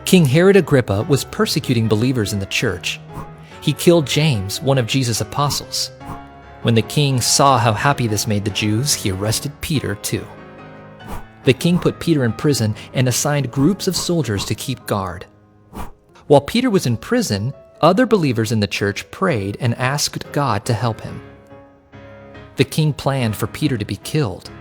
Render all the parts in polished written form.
King Herod Agrippa was persecuting believers in the church. He killed James, one of Jesus' apostles. When the king saw how happy this made the Jews, he arrested Peter too. The king put Peter in prison and assigned groups of soldiers to keep guard. While Peter was in prison, other believers in the church prayed and asked God to help him. The king planned for Peter to be killed.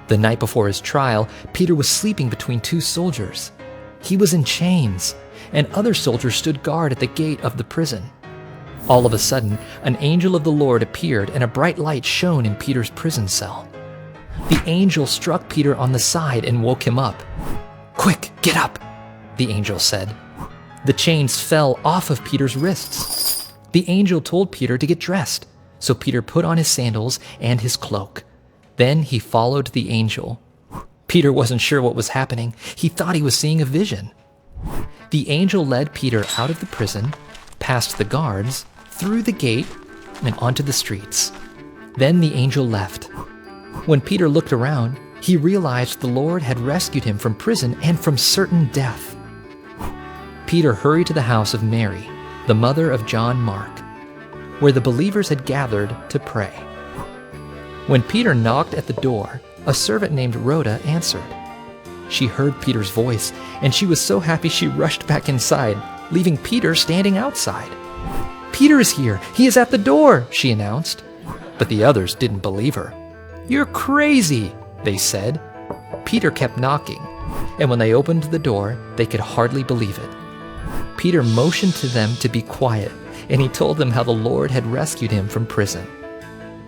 The night before his trial, Peter was sleeping between two soldiers. He was in chains, and other soldiers stood guard at the gate of the prison. All of a sudden, an angel of the Lord appeared, and a bright light shone in Peter's prison cell. The angel struck Peter on the side and woke him up. "Quick, get up," the angel said. The chains fell off of Peter's wrists. The angel told Peter to get dressed, so Peter put on his sandals and his cloak. Then he followed the angel. Peter wasn't sure what was happening. He thought he was seeing a vision. The angel led Peter out of the prison, past the guards, through the gate, and onto the streets. Then the angel left. When Peter looked around, he realized the Lord had rescued him from prison and from certain death. Peter hurried to the house of Mary, the mother of John Mark, where the believers had gathered to pray. When Peter knocked at the door, a servant named Rhoda answered. She heard Peter's voice, and she was so happy she rushed back inside, leaving Peter standing outside. "Peter is here! He is at the door!" she announced. But the others didn't believe her. "You're crazy!" they said. Peter kept knocking, and when they opened the door, they could hardly believe it. Peter motioned to them to be quiet, and he told them how the Lord had rescued him from prison.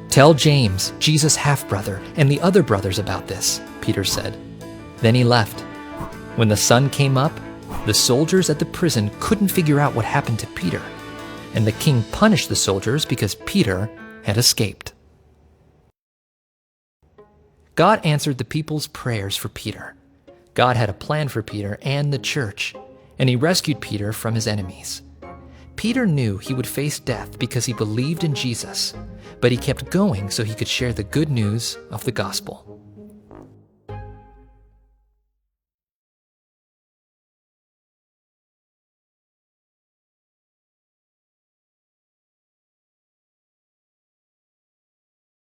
"Tell James, Jesus' half-brother, and the other brothers about this," Peter said. Then he left. When the sun came up, the soldiers at the prison couldn't figure out what happened to Peter, and the king punished the soldiers because Peter had escaped. God answered the people's prayers for Peter. God had a plan for Peter and the church, and he rescued Peter from his enemies. Peter knew he would face death because he believed in Jesus, but he kept going so he could share the good news of the gospel.